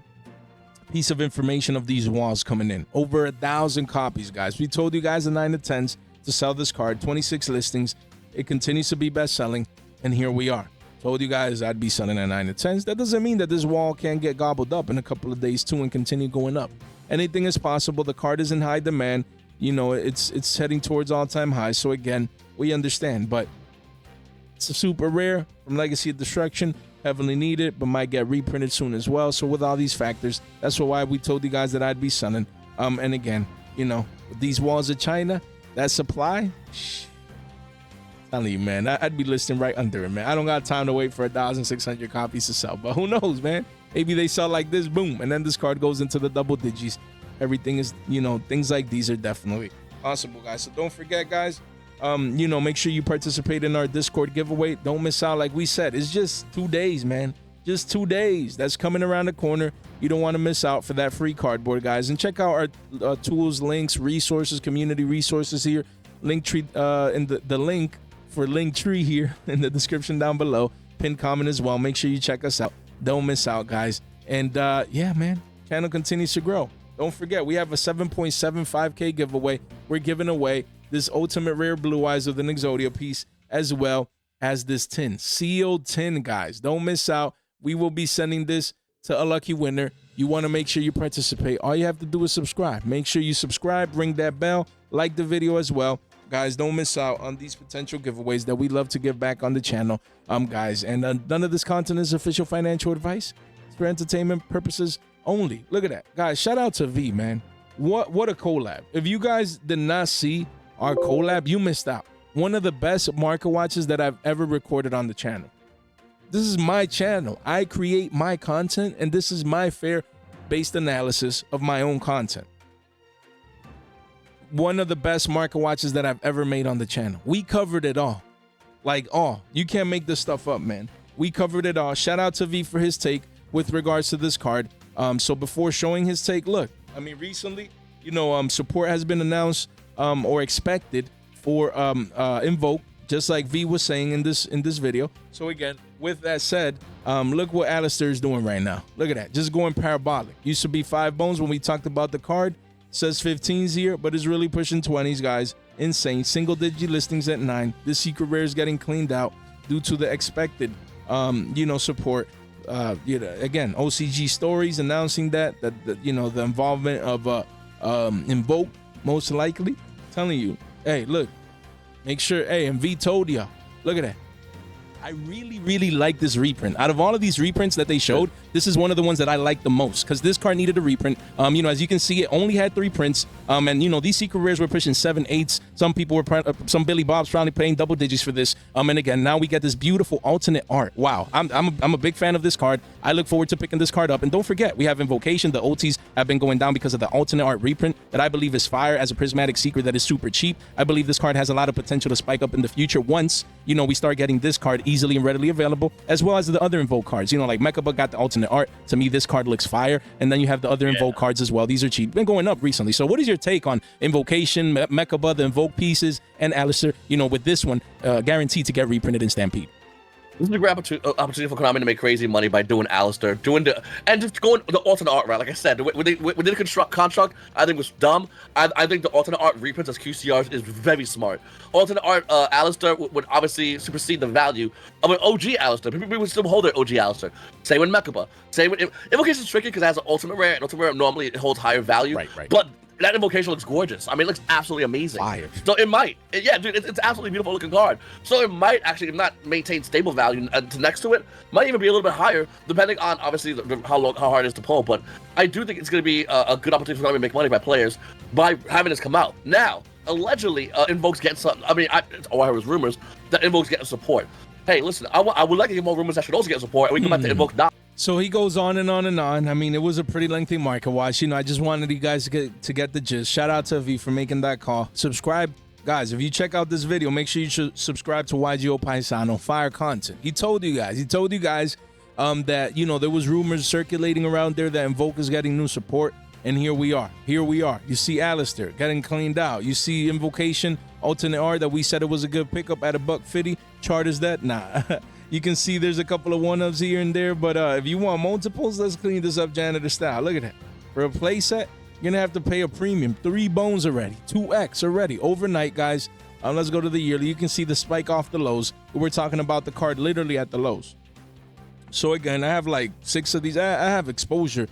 piece of information of these walls coming in. Over 1,000 copies, guys. We told you guys the 9 to 10s to sell this card. 26 listings. It continues to be best selling, and here we are. Told you guys I'd be selling at 9 to 10s. That doesn't mean that this wall can't get gobbled up in a couple of days too and continue going up. Anything is possible. The card is in high demand. You know, it's heading towards all-time highs. So again, we understand, but it's a super rare from Legacy of Destruction. Heavily needed, but might get reprinted soon as well. So with all these factors, that's why we told you guys that I'd be selling. And again, you know, with these walls of China, that supply, telling you, man, I'd be listing right under it, man. I don't got time to wait for 1,600 copies to sell, but who knows, man? Maybe they sell like this, boom, and then this card goes into the double digits. Everything is, you know, things like these are definitely possible, guys. So don't forget, guys. You know, make sure you participate in our Discord giveaway. Don't miss out. Like we said, it's just 2 days, man. Just 2 days. That's coming around the corner. You don't want to miss out for that free cardboard, guys. And check out our tools, links, resources, community resources here. Linktree, in the link for Linktree here in the description down below. Pinned comment as well. Make sure you check us out. Don't miss out, guys. And yeah, man, channel continues to grow. Don't forget, we have a 7.75K giveaway. We're giving away this ultimate rare Blue Eyes with an Exodia piece, as well as this tin, sealed tin, guys. Don't miss out. We will be sending this to a lucky winner. You want to make sure you participate. All you have to do is subscribe. Make sure you subscribe, ring that bell, like the video as well. Guys, don't miss out on these potential giveaways that we love to give back on the channel, guys. And none of this content is official financial advice. It's for entertainment purposes only. Look at that, guys. Shout out to V, man. What a collab. If you guys did not see our collab, you missed out. one of the best market watches that I've ever recorded on the channel. This is my channel. I create my content, and this is my fair-based analysis of my own content. One of the best market watches that I've ever made on the channel. We covered it all. Like all. You can't make this stuff up, man. We covered it all. Shout out to V for his take with regards to this card. So before showing his take, look, I mean, recently, you know, support has been announced or expected for Invoked, just like V was saying in this video. So again, with that said, look what Alistair is doing right now. Look at that, just going parabolic. Used to be 5 bones when we talked about the card. Says 15s here, but it's really pushing 20s, guys. Insane. Single digit listings at 9. This secret rare is getting cleaned out due to the expected you know, support. You know, again, OCG stories announcing that you know, the involvement of Invoked, most likely. Telling you, hey, look, make sure, hey, and V told y'all, look at that. I really like this reprint. Out of all of these reprints that they showed, this is one of the ones that I like the most, because this card needed a reprint. You know, as you can see, it only had 3 prints. And you know, these secret rares were pushing 7, 8s. Some people were some Billy Bob's probably paying double digits for this. And again, now we get this beautiful alternate art. Wow, I'm a big fan of this card. I look forward to picking this card up. And don't forget, we have Invocation. The OTs have been going down because of the alternate art reprint that I believe is fire as a prismatic secret that is super cheap. I believe this card has a lot of potential to spike up in the future once, you know, we start getting this card easily and readily available, as well as the other Invoke cards. You know, like Mechaba got the alternate art. To me, this card looks fire. And then you have the other Invoke cards as well. These are cheap. Been going up recently. So what is your take on Invocation, Mechaba, the Invoke pieces, and Alistair, you know, with this one guaranteed to get reprinted in Stampede? This is a great opportunity for Konami to make crazy money by doing Alistair, and just going the alternate art route. Like I said, when they did construct, I think was dumb. I think the alternate art reprints as QCRs is very smart. Alternate art Alistair would obviously supersede the value of an OG Alistair. People would still hold their OG Alistair. Same with Mechaba. Same with Invocation is tricky because it has an ultimate rare, and ultimate rare normally it holds higher value. Right. But that Invocation looks gorgeous. I mean, it looks absolutely amazing. Fire. So it might, yeah, dude, it's absolutely beautiful looking card. So it might actually, if not maintain stable value next to it, might even be a little bit higher, depending on obviously how hard it is to pull. But I do think it's going to be a good opportunity for them to make money by players by having this come out. Now, allegedly, Invoke's getting something. I mean, I heard was rumors that Invoke's getting support. Hey, listen, I would like to get more rumors that should also get support, and we can come back to Invoke now. So he goes on and on and on. I mean, it was a pretty lengthy market watch. You know, I just wanted you guys to get the gist. Shout out to V for making that call. Subscribe. Guys, if you check out this video, make sure you should subscribe to Yugioh Paisano. Fire content. He told you guys that, you know, there was rumors circulating around there that Invoke is getting new support. And here we are. You see Alistair getting cleaned out. You see Invocation, alternate art that we said it was a good pickup at $150. Chart is that? Nah. You can see there's a couple of one-ups here and there, but if you want multiples, let's clean this up janitor style. Look at that. For a playset, you're going to have to pay a premium. 3 bones already. 2x already. Overnight, guys. Let's go to the yearly. You can see the spike off the lows. We're talking about the card literally at the lows. So again, I have like 6 of these. I have exposure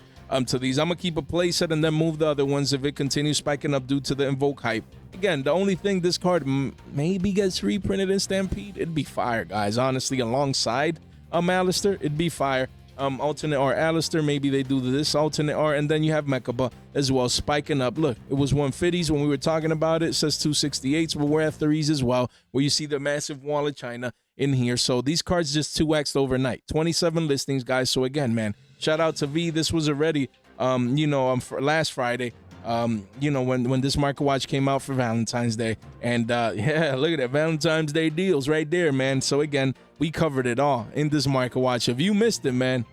to these. I'm going to keep a playset and then move the other ones if it continues spiking up due to the Invoke hype. Again, the only thing this card maybe gets reprinted in Stampede, it'd be fire, guys. Honestly, alongside Alistair, it'd be fire. Alternate art Alistair, maybe they do this alternate art, and then you have Mechaba as well spiking up. Look, it was 150s when we were talking about it. It says 268s, but we're at 3s as well, where you see the massive wall of China in here. So these cards just 2x'd overnight. 27 listings, guys. So again, man, shout out to V. This was already, you know, last Friday. You know, when this market watch came out for Valentine's Day, and yeah, look at that, Valentine's Day deals right there, man. So again, we covered it all in this market watch. If you missed it, man,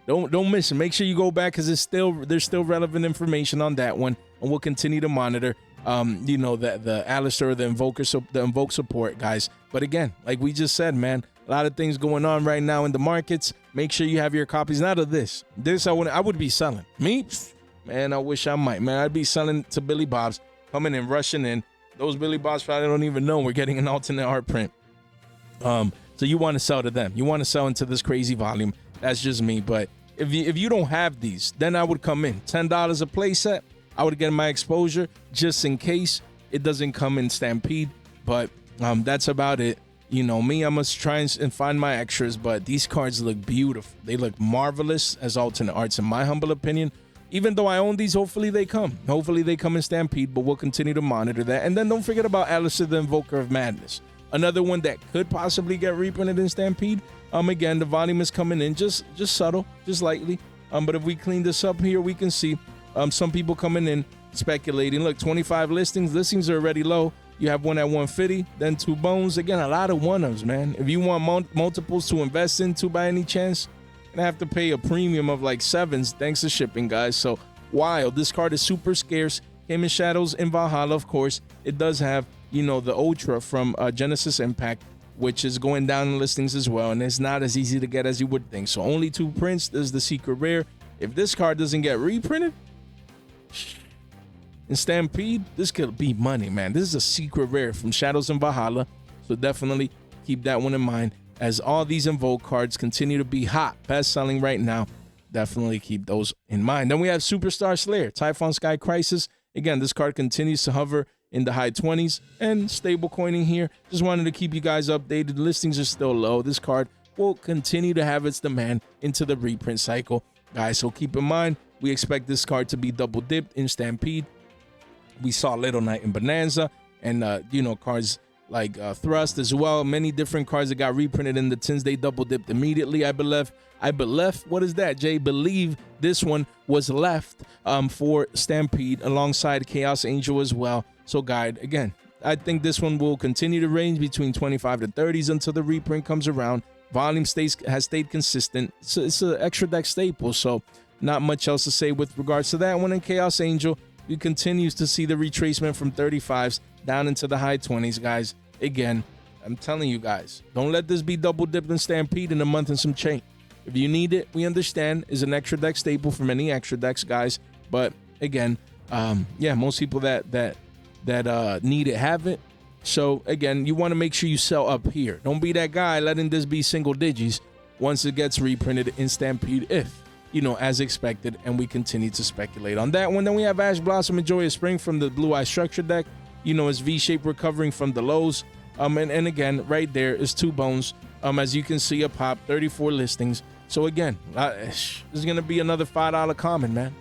don't miss it. Make sure you go back, because there's still relevant information on that one, and we'll continue to monitor you know, the Alistair, the Invoke support, guys. But again, like we just said, man, a lot of things going on right now in the markets. Make sure you have your copies. Not of this I would be selling. Me, man, I wish I might, man. I'd be selling to Billy Bob's, coming in, rushing in. Those Billy Bob's probably don't even know we're getting an alternate art print. So you want to sell to them. You want to sell into this crazy volume. That's just me. But if you don't have these, then I would come in. $10 a playset. I would get my exposure just in case it doesn't come in Stampede. But that's about it. You know me, I must try and find my extras. But these cards look beautiful. They look marvelous as alternate arts, in my humble opinion. Even though I own these, hopefully they come. Hopefully they come in Stampede, but we'll continue to monitor that. And then don't forget about Alistair, the Invoker of Madness. Another one that could possibly get reprinted in Stampede. Again, the volume is coming in just subtle, just lightly. But if we clean this up here, we can see some people coming in speculating. Look, 25 listings. Listings are already low. You have one at 150, then 2 bones. Again, a lot of one-ofs, man. If you want multiples to invest into by any chance, you're gonna have to pay a premium of like 7s thanks to shipping, guys. So wild. This card is super scarce. Came in Shadows in Valhalla, of course. It does have, you know, the Ultra from Genesis Impact, which is going down in listings as well, and it's not as easy to get as you would think. So only 2 prints. This is the secret rare. If this card doesn't get reprinted in Stampede, this could be money, man. This is a secret rare from Shadows and Valhalla, so definitely keep that one in mind. As all these Invoked cards continue to be hot, best-selling right now, definitely keep those in mind. Then we have Superstar Slayer, Typhon Sky Crisis. Again, this card continues to hover in the high 20s and stable coining here. Just wanted to keep you guys updated. Listings are still low. This card will continue to have its demand into the reprint cycle, guys. So keep in mind, we expect this card to be double dipped in Stampede. We saw Little Knight in Bonanza, and you know, cards like Thrust as well. Many different cards that got reprinted in the tins, they double dipped immediately. I believe, what is that, Jay? Believe this one was left for Stampede alongside Chaos Angel as well. So guide, again, I think this one will continue to range between 25 to 30s until the reprint comes around. Volume has stayed consistent. It's an extra deck staple, so not much else to say with regards to that one. In Chaos Angel, we continues to see the retracement from 35s down into the high 20s, guys. Again, I'm telling you guys, don't let this be double dipped and Stampede in a month and some change. If you need it, we understand, is an extra deck staple for many extra decks, guys. But again, yeah, most people that need it have it. So again, you want to make sure you sell up here. Don't be that guy letting this be single digits once it gets reprinted in Stampede, if, you know, as expected, and we continue to speculate on that one. Then we have Ash Blossom and Joyous Spring from the Blue Eye Structure deck. You know, it's V-shape recovering from the lows. And again, right there is 2 bones. As you can see, a pop, 34 listings. So again, this is going to be another $5 common, man.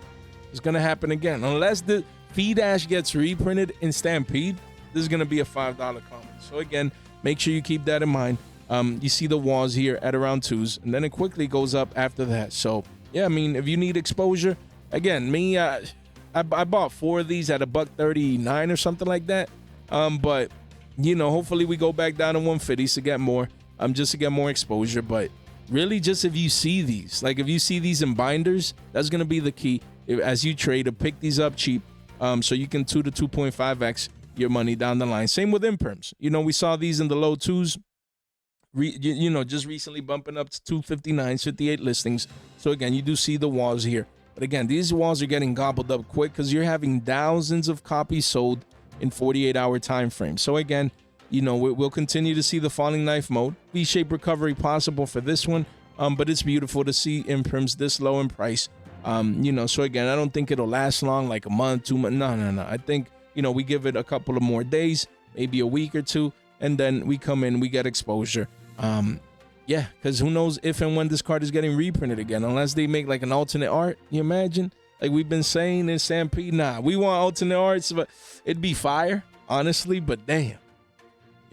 It's going to happen again. Unless the Feed Ash gets reprinted in Stampede, this is going to be a $5 common. So again, make sure you keep that in mind. You see the walls here at around 2s, and then it quickly goes up after that. So yeah, I mean, if you need exposure, again, me, I bought 4 of these at $139 or something like that. But you know, hopefully we go back down to 150s to get more, just to get more exposure. But really, just if you see these, like if you see these in binders, that's gonna be the key as you trade, to pick these up cheap, so you can 2 to 2.5x your money down the line. Same with imperms. You know, we saw these in the low 2s. You know, just recently bumping up to 259s, 58 listings. So again, you do see the walls here. But again, these walls are getting gobbled up quick because you're having thousands of copies sold in 48-hour time frame. So again, you know, we'll continue to see the falling knife mode. V-shape recovery possible for this one. But it's beautiful to see imprims this low in price. You know, so again, I don't think it'll last long, like a month, 2 months. No. I think, you know, we give it a couple of more days, maybe a week or 2, and then we come in, we get exposure. Yeah, because who knows if and when this card is getting reprinted again, unless they make like an alternate art. You imagine? Like we've been saying in Stampede, nah, we want alternate arts, but it'd be fire, honestly, but damn,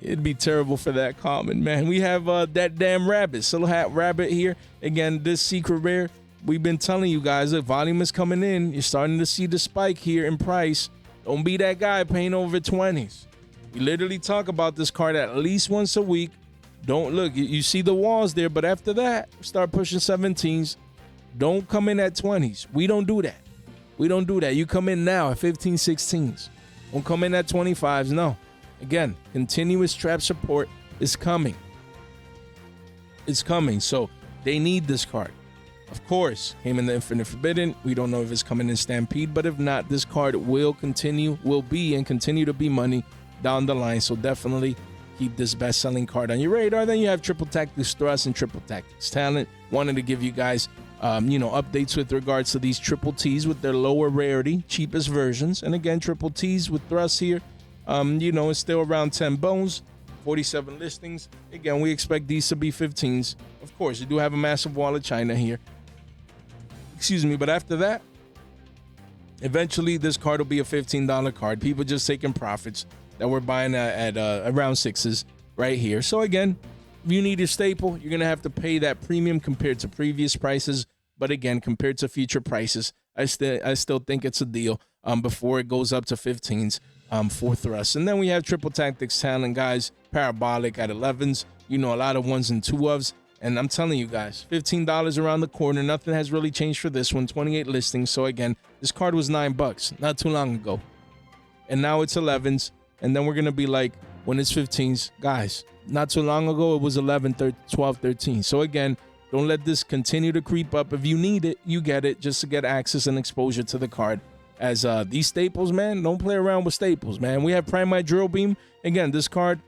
it'd be terrible for that common, man. We have that damn rabbit, Silhouette Hat Rabbit here. Again, this secret rare, we've been telling you guys, the volume is coming in. You're starting to see the spike here in price. Don't be that guy paying over 20s. We literally talk about this card at least once a week. Don't look, you see the walls there, but after that, start pushing 17s. Don't come in at 20s. We don't do that. We don't do that. You come in now at 15, 16s. Don't come in at 25s. No. Again, continuous trap support is coming. It's coming. So they need this card. Of course, came in the Infinite Forbidden. We don't know if it's coming in Stampede, but if not, this card will be and continue to be money down the line. So definitely keep this best-selling card on your radar. Then you have Triple Tactics Thrust and Triple Tactics Talent. Wanted to give you guys, you know, updates with regards to these Triple Ts with their lower rarity, cheapest versions. And again, Triple Ts with Thrust here, you know, it's still around 10 bones, 47 listings. Again, we expect these to be 15s. Of course, you do have a massive wall of China here. Excuse me, but after that, eventually this card will be a $15 card. People just taking profits that we're buying at around 6s. right here. So again, if you need your staple, you're gonna have to pay that premium compared to previous prices. But again, compared to future prices, I still think it's a deal before it goes up to 15s for thrust. And then we have Triple Tactics Talent, guys, Parabolic at 11s. You know, a lot of 1s and 2s. And I'm telling you guys, $15 around the corner. Nothing has really changed for this one. 28 listings. So again, this card was $9 not too long ago. And now it's 11s. And then we're going to be like, when it's 15s, guys, not too long ago, it was 11, 12, 13. So again, don't let this continue to creep up. If you need it, you get it just to get access and exposure to the card. As these staples, man, don't play around with staples, man. We have Primite Drill Beam. Again, this card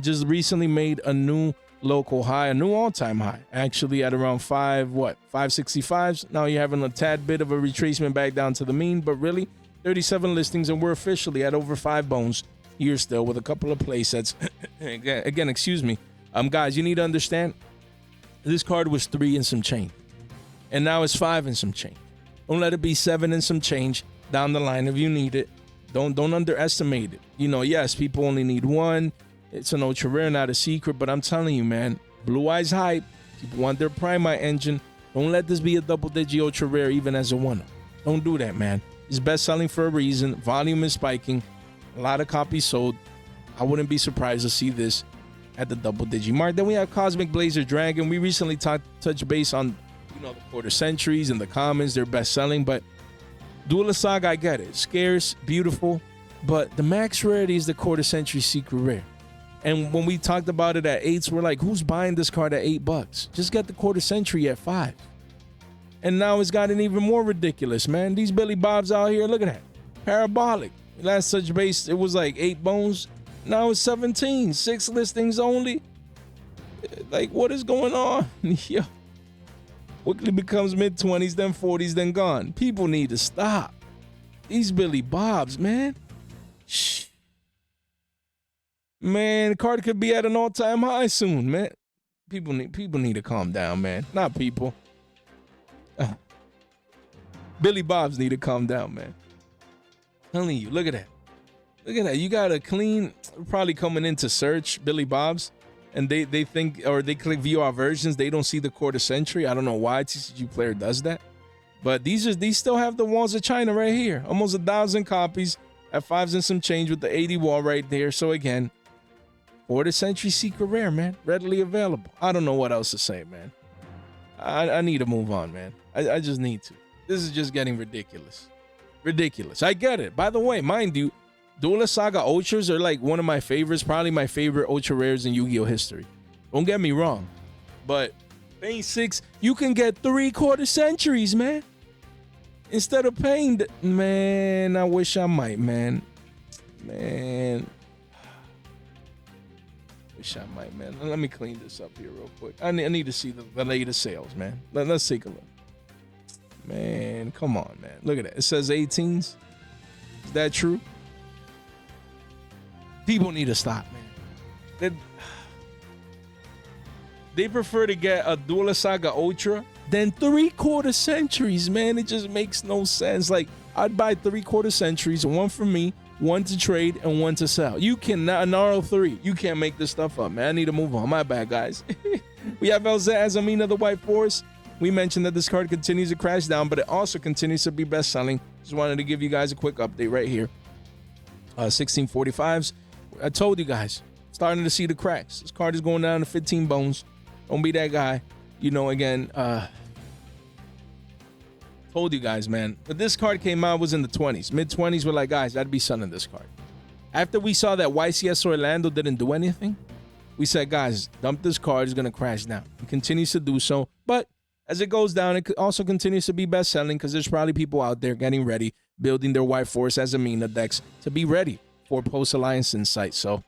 just recently made a new local high, a new all-time high, actually at around 565s. Now you're having a tad bit of a retracement back down to the mean, but really 37 listings, and we're officially at over 5 bones here still with a couple of play sets. again, excuse me. Guys, you need to understand, this card was 3 and some change, and now it's 5 and some change. Don't let it be 7 and some change down the line if you need it. Don't underestimate it. You know, yes, people only need 1. It's an ultra rare, not a secret, but I'm telling you, man, Blue Eyes hype. People want their Primite engine. Don't let this be a double-digit ultra rare even as a 1. Don't do that, man. It's best-selling for a reason. Volume is spiking. A lot of copies sold. I wouldn't be surprised to see this at the double-digit mark. Then we have Cosmic Blazer Dragon. We recently touched base on, you know, the quarter centuries and the commons. They're best-selling, but Duel Saga, I get it. Scarce, beautiful, but the max rarity is the quarter century secret rare. And when we talked about it at 8s, we're like, who's buying this card at $8? Just get the quarter century at 5. And now it's gotten even more ridiculous, man. These Billy Bobs out here, look at that. Parabolic. Last touch base, it was like 8 bones. Now it's 17. 6 listings only. Like, what is going on? Yo. Quickly becomes mid-20s, then 40s, then gone. People need to stop. These Billy Bobs, man. Shh. Man, the card could be at an all-time high soon, man. People need to calm down, man. Not people. Billy Bobs need to calm down, man. I'm telling you, look at that. Look at that. You got a clean, probably coming into search, Billy Bobs, and they think, or they click view our versions. They don't see the quarter century. I don't know why TCG Player does that. But these still have the Walls of China right here. Almost 1,000 copies at 5s and some change with the 80 wall right there. So again, quarter century secret rare, man. Readily available. I don't know what else to say, man. I need to move on, man. I just need to. This is just getting ridiculous. Ridiculous. I get it. By the way, mind you, Duel Saga Ultras are like one of my favorites, probably my favorite ultra rares in Yu-Gi-Oh history. Don't get me wrong. But paying 6, you can get 3 quarter centuries, man. Instead of paying man, I wish I might, man. Man. Wish I might, man. Let me clean this up here real quick. I need to see the latest sales, man. Let's take a look. Man, come on, man. Look at that. It says 18s. Is that true? People need to stop, man. They prefer to get a Duel Saga Ultra than 3 quarter centuries, man. It just makes no sense. Like, I'd buy 3 quarter centuries, 1 for me, 1 to trade, and 1 to sell. You cannot, an RO3. You can't make this stuff up, man. I need to move on. My bad, guys. We have Elza Azamina, the White Forest. We mentioned that this card continues to crash down, but it also continues to be best-selling. Just wanted to give you guys a quick update right here. 1645s. I told you guys, starting to see the cracks. This card is going down to 15 bones. Don't be that guy. You know, again, told you guys, man. But this card came out, was in the 20s. Mid-20s, we're like, guys, I'd be selling this card. After we saw that YCS Orlando didn't do anything, we said, guys, dump this card. It's going to crash down. It continues to do so. But as it goes down, it also continues to be best-selling because there's probably people out there getting ready, building their White Force as Amina decks to be ready for post-Alliance Insight. So,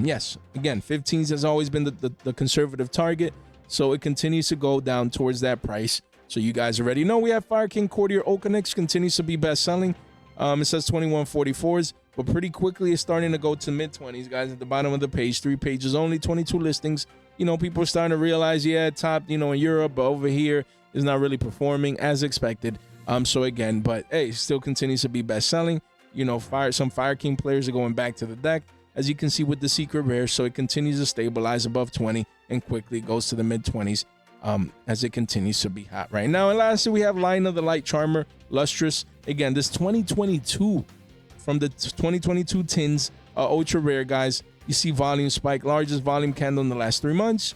yes, again, 15s has always been the conservative target. So it continues to go down towards that price. So you guys already know we have Fire King Courtier Okanix continues to be best-selling. It says 2144s, but pretty quickly it's starting to go to mid-20s, guys, at the bottom of the page. 3 pages only, 22 listings. You know, people are starting to realize, yeah, top, you know, in Europe, but over here is not really performing as expected. So again, but hey, still continues to be best-selling. You know, some Fire King players are going back to the deck. as you can see with the secret rare, so it continues to stabilize above 20 and quickly goes to the mid 20s as it continues to be hot right now. And lastly, we have Lyna the Light Charmer, Lustrous. Again, this 2022 from the 2022 tins, ultra rare, guys. You see volume spike, largest volume candle in the last 3 months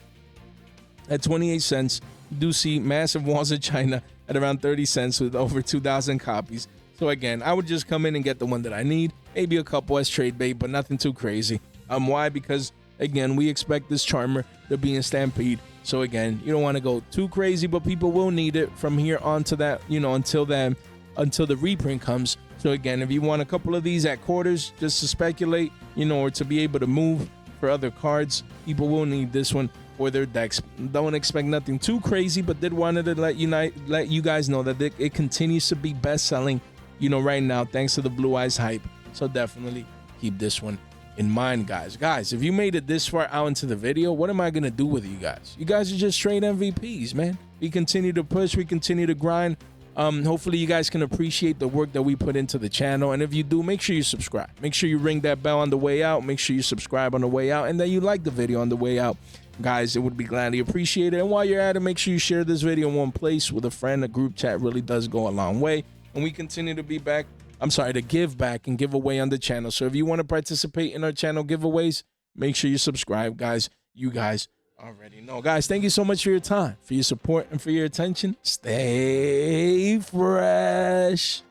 at 28 cents. You do see massive walls of China at around 30 cents with over 2,000 copies. So again, I would just come in and get the one that I need, maybe a couple as trade bait, but nothing too crazy. Why? Because again, we expect this charmer to be in Stampede. So again, you don't want to go too crazy, but people will need it from here on to that, you know, until the reprint comes. So again, if you want a couple of these at quarters, just to speculate, you know, or to be able to move for other cards, people will need this one for their decks. Don't expect nothing too crazy, but did wanted to let you guys know that it continues to be best selling, you know, right now, thanks to the Blue Eyes hype. So definitely keep this one in mind, guys. Guys, if you made it this far out into the video, what am I gonna do with you guys? You guys are just straight MVPs, man. We continue to push, we continue to grind. Hopefully you guys can appreciate the work that we put into the channel, and if you do, make sure you subscribe, make sure you ring that bell on the way out, make sure you subscribe on the way out, and that you like the video on the way out, guys. It would be gladly appreciated. And while you're at it, make sure you share this video in one place with a friend. A group chat really does go a long way, and we continue to be back, to give back and give away on the channel. So if you want to participate in our channel giveaways, make sure you subscribe, guys. You guys already know. Guys, thank you so much for your time, for your support, and for your attention. Stay fresh.